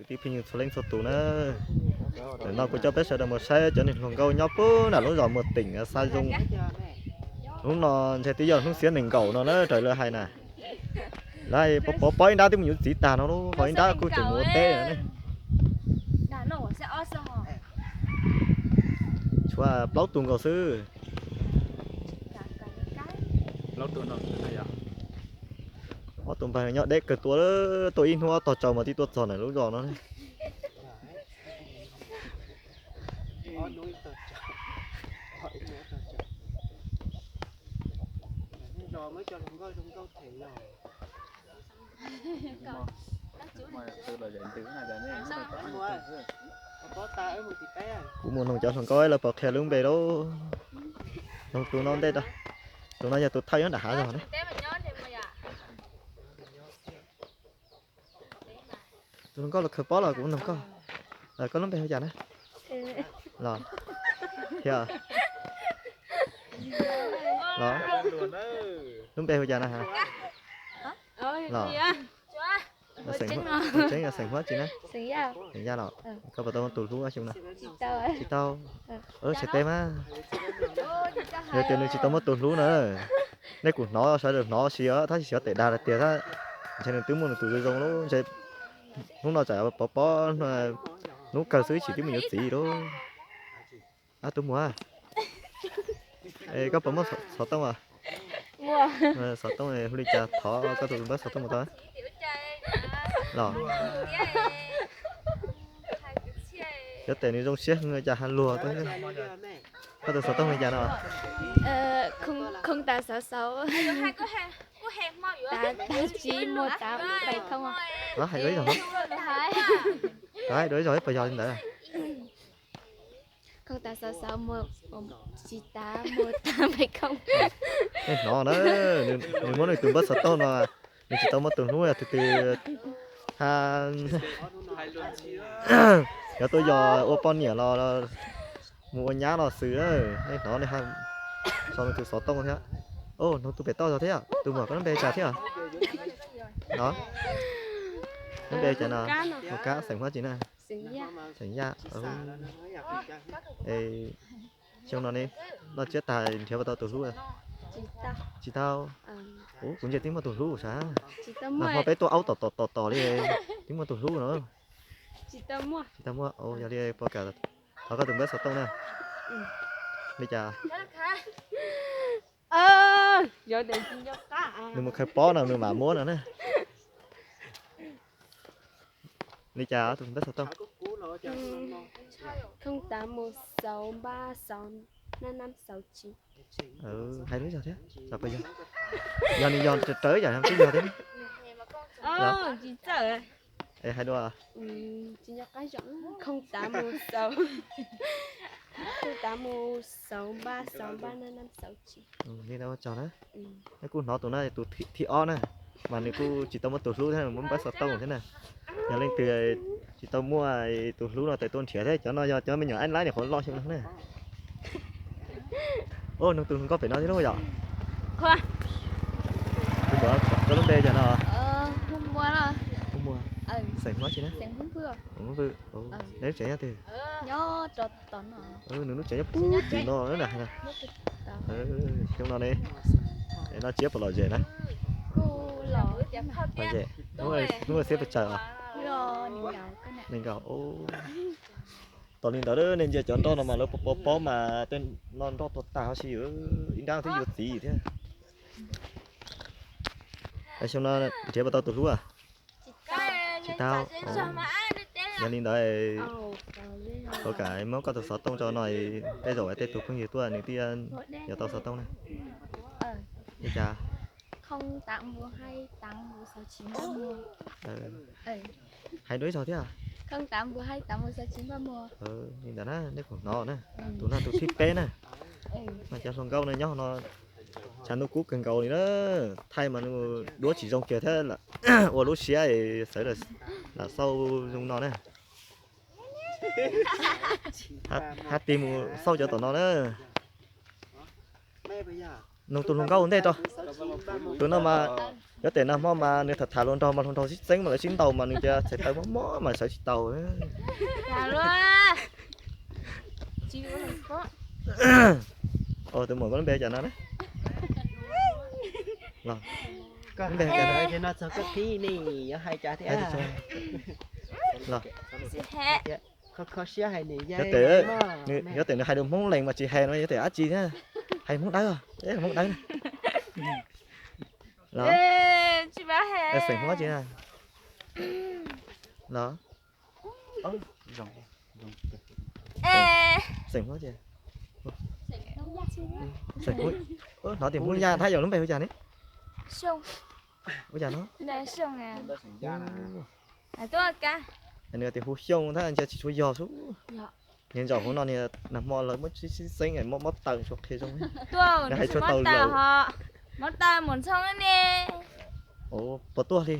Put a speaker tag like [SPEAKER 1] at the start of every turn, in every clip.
[SPEAKER 1] cứ tí pin số lên số tù nữa để nó có cho bé sợ được một xe cho nên còn câu nhóc bố là lúc rồi một tỉnh sai dung lúc nó sẽ tí giờ lúc xía mình cầu nó nữa trời lơ hay nè đây bỏ anh đá thì mình chỉ tàn nó luôn bỏ anh đá cứ chỉ mua té nữa này chúa báo tuần cầu sư
[SPEAKER 2] lâu tuần rồi hay à
[SPEAKER 1] họ tuần phải nhọ đấy cái tôi in hoa tỏ trầu mà tí tôi tròn này lúc rồi nó này
[SPEAKER 3] rồi mới cho chúng câu thể rồi
[SPEAKER 2] từ lời dạy từ này giờ
[SPEAKER 3] có ta ở một tí bé
[SPEAKER 1] cũng muốn cho thằng coi là bọc khe luôn về đâu không tụi nó đây đâu tụi nó giờ tụi thấy nó đã hả rồi đấy tụi nó có là khởi bó là cũng không có là có lắm về giờ đấy rồi hiểu đó lắm về giờ này hả rồi là sành là sành hóa chị nè sành ra rồi có bà tao tụi lú ở chung nè chị tao chị tem á giờ tiền chị tao mất tụi lú nữa đây của nó sẽ được nó xíu thấy xíu tệ đa là tiền á cho nên tứ môn tụi rồng nó sẽ lúc nào chạy bỏ lúc cờ sứ chỉ tí mình nhớ gì đó tụi mua có bỏ mất sọt tông à sọt tông này đi chả thọ có tụi bắt sọt tông một thôi rồi cái tiền này trong xe người cha han lùa tới có tụi sọt tông người cha nào
[SPEAKER 4] không ta sáu ta chỉ mua tám bảy không à
[SPEAKER 1] đó hay đấy rồi đấy đấy rồi bây giờ đến đấy
[SPEAKER 4] không ta sáu mua chỉ ta mua tám bảy không
[SPEAKER 1] nó đó đừng muốn này tụi bắt sọt tông mà mình chỉ tao mất tụi nuôi từ giờ tôi giờ ô con nhỉ lo mua nhá nó sứ đấy nó này hàng sau này từ sọt tông thế ô nó tụi bé to rồi thế à tụi mở có nó bé trà thế à đó nó bé trà nào một cá sành hóa chị nè sành da trong nó đi nó chết tài theo vào tao tụi lú à chị tao cũng giờ tiếng mà tụi lú sao mà họ bé tôi áo tỏ đi tiếng mà tụi lú nữa chị tao mua giờ đi bao cả họ có từng bé sọt tông nè bây giờ
[SPEAKER 4] giờ để cho cá
[SPEAKER 1] đừng một khai bó nào nữa mà muốn nữa nè đi chào tụi bé sọt tông
[SPEAKER 4] 0816365569
[SPEAKER 1] hai đứa sao thế sao bây giờ giờ đi giờ tới giờ làm cái giờ thế
[SPEAKER 4] chị sợ
[SPEAKER 1] hai đứa à
[SPEAKER 4] chị nhớ cái giống 0816 0816365569
[SPEAKER 1] đi đâu chào đó cái cô nó tụi nó tụi thị o nè mà nếu cô chỉ tao mua tụi lú thế này muốn bắt sọt tông thế này giờ lên từ chỉ tao mua tụi lú là tại tôn trẻ thế cho nó cho mình nhỏ anh lái để khỏi lo xem nó này ô nó tụi có phải nói thế đâu vậy
[SPEAKER 4] khoa
[SPEAKER 1] có lúc đây giờ nào
[SPEAKER 4] không mua đâu
[SPEAKER 1] không mua sành hóa chị nè
[SPEAKER 4] sành không vừa
[SPEAKER 1] không vừa nếu trẻ thì
[SPEAKER 4] nhớ trật tận
[SPEAKER 1] nó trẻ bút thì nó nữa nè trong nó đi nó chép vào lò dẻ này lò dẻ đúng rồi xếp vào chờ nên gạo ô tao nên đó nên giờ chọn đó mà nó bó mà tên non đó tao xí ở đang thấy gì thế ở trong nó chế vào tao tụt lú à chị tao giờ nên đó có cái món có tụt sọt tông cho này đây rồi tết tụt không nhiều tuổi này tiên giờ tao sọt tông này đi chà
[SPEAKER 4] 0812 8169 mua
[SPEAKER 1] hai đứa sao thế à
[SPEAKER 4] 0812 8169 mua
[SPEAKER 1] nhìn đã đấy của nó nè tụi nó tụi thích bé nè mà cho con câu này nhá nó chán nó cút cần cầu này đó thay mà đúa chỉ trong kia thế là ô lúa xía thì sẽ là sâu dùng nó nè hát tim sâu cho tụi nó nữa nông tụi nông câu thế cho tụi nó mà có tiền nó mà nếu thật thà luôn cho mà thằng thầu xích xính mà lại xin tàu mà người ta sẽ tới mó mà sợ xích tàu ấy.
[SPEAKER 4] Thả luôn. Chịu rồi có.
[SPEAKER 1] Ôi tụi mình có bé cho nó đấy. Rồi.
[SPEAKER 3] Con
[SPEAKER 1] Bé cho nó.
[SPEAKER 3] cho nó sao cái thi này hay trả thế à?
[SPEAKER 1] Rồi.
[SPEAKER 3] Khó xía hay này
[SPEAKER 1] Có tiền có tiền hai đứa muốn lên mà chị hè nó có thể ăn chi nhá. Hay muốn đá à? Đấy là muốn đá. Đó.
[SPEAKER 4] Ê, chị bà hè.
[SPEAKER 1] Em sành hóa chị à? Đó.
[SPEAKER 2] Rồng.
[SPEAKER 4] Ê.
[SPEAKER 1] Sành hóa chị. Sành hóa. Nó thì muốn ra thấy giờ nó về bây giờ đấy.
[SPEAKER 4] Sông.
[SPEAKER 1] Bây giờ nó.
[SPEAKER 4] Đây sông à.
[SPEAKER 2] Nó thành ra là
[SPEAKER 4] À tôi ca.
[SPEAKER 1] Anh nữa thì hú xông thấy anh chỉ chui giò xuống.
[SPEAKER 4] Dạ.
[SPEAKER 1] Nhìn giò của nó thì nằm mò lại mất xính này mất tầng xuống khi xong.
[SPEAKER 4] Tôi
[SPEAKER 1] Nó hay cho
[SPEAKER 4] mất
[SPEAKER 1] tàu
[SPEAKER 4] tàu
[SPEAKER 1] lầu.
[SPEAKER 4] họ. Mất tàu muốn xong anh nè.
[SPEAKER 1] Ồ, bỏ tua đi.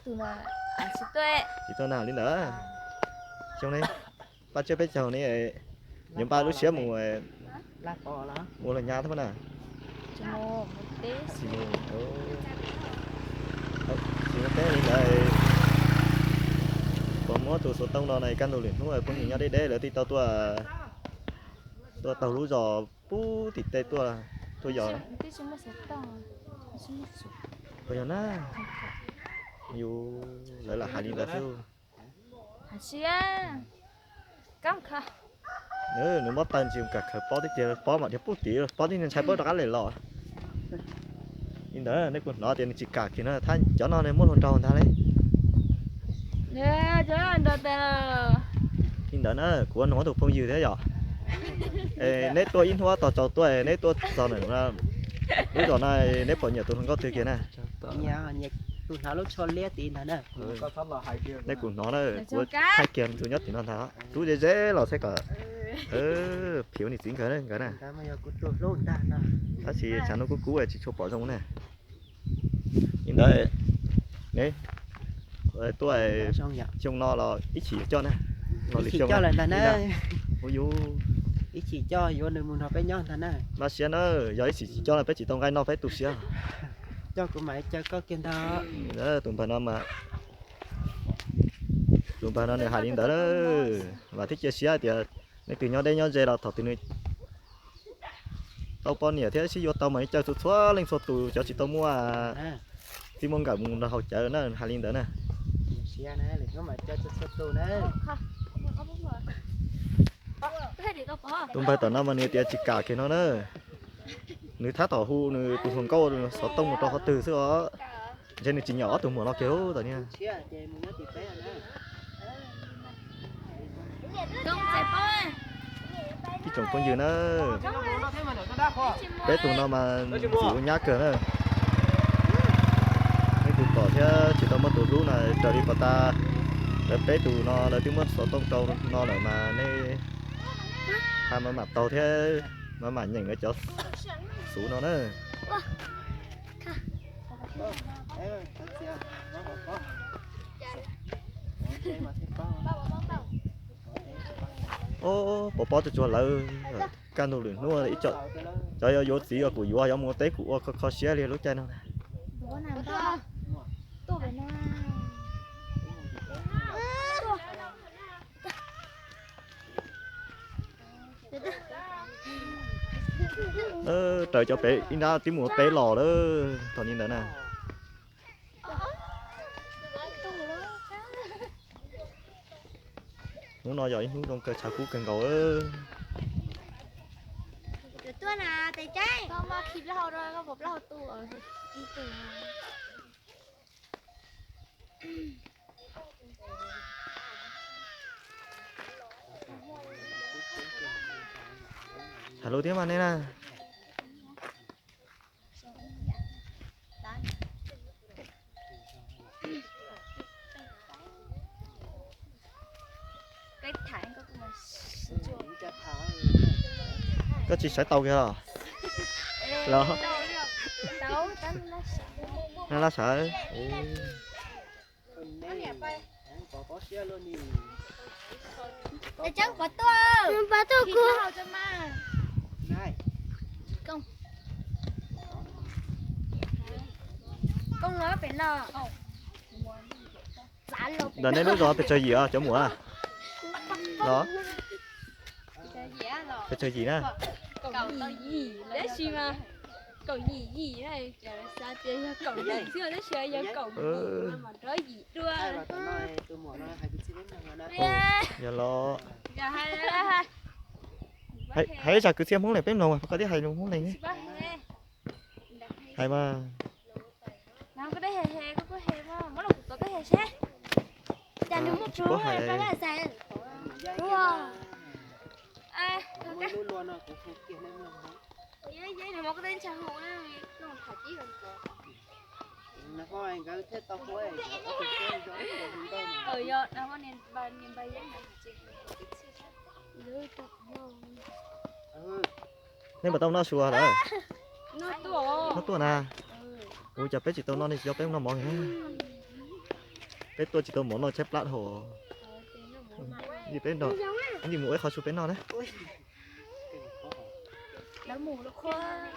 [SPEAKER 4] Từ là à chị tuệ.
[SPEAKER 1] Chị tôi nào đi nữa. Trong đây. Ba chưa biết chầu này những ba lúc xía mùa
[SPEAKER 3] lát bò đó.
[SPEAKER 1] mùa là nhà thôi mà nè.
[SPEAKER 4] Chào một tí.
[SPEAKER 1] Xì mùa. Xì mùa té đi lại. Còn mỗi tụ số tông đó này căn đồ liền không rồi cũng nhìn nhau đây là tí tàu tua tàu lú giò pu thịt tê tua giò
[SPEAKER 4] Tí chúng nó sẽ to. Chúng nó sụp.
[SPEAKER 1] bây giờ na dù lại là hai đi là phiêu
[SPEAKER 4] À chị à. Cắm khá.
[SPEAKER 1] nếu mất tay chịu cả khởi bó tí tiền bó mà thì bút tí rồi bó tí nên sai bớt đó lấy lọ nhưng đó nếu còn nó tiền chỉ cả thì nó thay cho nó nên muốn hôn trâu ta đấy
[SPEAKER 4] Nè, cho anh đợt tờ.
[SPEAKER 1] nhưng đó nó của nó thuộc phong dư thế rồi nếu tôi in hoa tỏ trò tôi nếu tôi trò này là lúc giờ này nếu bỏ nhiều tôi không có thứ kia nè
[SPEAKER 3] Nhà tụi nó lúc cho lé tí nè.
[SPEAKER 2] có thắt là hai kia.
[SPEAKER 1] đây của nó là của hai kiềm thứ nhất thì nó tháo tú dễ dễ là sẽ cả phiếu này tính cái này cái này
[SPEAKER 3] Ta mới có tụi luôn ta nè.
[SPEAKER 1] nó chỉ chắn nó cú này chỉ cho bỏ trong này nhìn đây đấy tôi
[SPEAKER 3] Xong nhở.
[SPEAKER 1] trông nó là ít chỉ cho này nó
[SPEAKER 3] Chỉ
[SPEAKER 1] trông
[SPEAKER 3] cho là ta nè.
[SPEAKER 1] ôi dú
[SPEAKER 3] Ý chỉ cho vô nên muốn nó phải nhon ta nè.
[SPEAKER 1] nó xia nó giờ ít chỉ cho là phải chỉ tông cái nó phải tụt xia
[SPEAKER 3] Cho của mày cho có kiên đó.
[SPEAKER 1] đó tụi bà nó mà tụi bà nó này hai đến đó và thích chơi xia thì nếu từ nhau đây nhau dễ là thọ từ nơi tao bao nhiêu thế chỉ vô tao mấy chơi sụt xóa lên sụt tụ cho chị tao mua
[SPEAKER 3] Nè.
[SPEAKER 1] thì mong cả mùng là hậu chợ nó hai đến đó nè
[SPEAKER 3] Xia nè, đừng có mà cho tụi nè.
[SPEAKER 1] tụi bà tao nó mà nếu tiền chỉ cả cái nó nữa nếu thắt tỏ hu nếu tụi hồng câu sáu tông một trò họ từ xưa cho nên chỉ nhỏ tụi nó kéo tao nha
[SPEAKER 3] Xia chơi muốn nó thì bé nè.
[SPEAKER 4] Không phải bó.
[SPEAKER 1] cái chồng con dừa nó bé tụi nó mà chịu nhát cờ nữa mấy tụi cỏ thế chỉ tao mất tụi lú này trở đi vào ta để bé tụi nó là tiếng mất sáu tông trâu nó lại mà nên hai mà mặt tàu thế mà nhìn cái chỗ số nó nữa ô bỏ tụi chùa lỡ can đồ lửa nó ít chợ cho vô tí ở của vô giống một té của khó xé liền lúc chơi nó
[SPEAKER 4] Bố nào to. Tôi phải nào.
[SPEAKER 1] trời cho bé in ra tiếng một té lò đó còn nhìn đó nè muốn nói giỏi muốn con cơ chả cú cần cầu
[SPEAKER 4] Tôi là tay trái. Con mà kịp lao rồi, con bóp lao tu ở đi từ.
[SPEAKER 1] hello tiếng mà nên nè
[SPEAKER 4] Cái thải có mà
[SPEAKER 1] có chị sải tàu kia à lo
[SPEAKER 4] tấu tấn lá sả.
[SPEAKER 1] nó lá sải
[SPEAKER 3] Có xia luôn đi.
[SPEAKER 4] Để chắc có tôi. Có tôi cô.
[SPEAKER 3] Này.
[SPEAKER 4] Không. con nói phải là giá lộc
[SPEAKER 1] đợt này lúc đó phải chơi gì à chó mùa à đó
[SPEAKER 4] chơi gì á rồi
[SPEAKER 1] phải chơi gì nè
[SPEAKER 4] cậu gì đấy xí mà cậu gì này trời sao chơi cậu gì xưa đấy chơi giờ cậu mà nói gì đưa
[SPEAKER 3] ai mà tao nói tôi muốn nói hai cái gì đấy mà nó
[SPEAKER 1] giờ lo
[SPEAKER 4] giờ hai
[SPEAKER 1] hãy giờ cứ xem món này bém lòng mà có tí hay luôn món này nhé hay mà
[SPEAKER 4] nào có đấy hề có hề mà mỗi lần có cái hề xe cha đúng một số
[SPEAKER 1] hề
[SPEAKER 4] đó là sao đúng không à
[SPEAKER 3] cái luôn luôn nó cũng không kia nên mà
[SPEAKER 4] giấy này một cái tên chào hụi nó thật chí rồi
[SPEAKER 3] nó có anh cái thế tao có ấy
[SPEAKER 4] giờ nó có nên bay giấy này
[SPEAKER 1] nên mà tao nó xùa đó
[SPEAKER 4] nó
[SPEAKER 1] tua nè ui chả bé chỉ tao nó đi cho bé nó món bé tôi chỉ tao món nó chép lát hồ gì bé nó gì mũi khó chụp bé nó đấy
[SPEAKER 4] nó mù nó khoa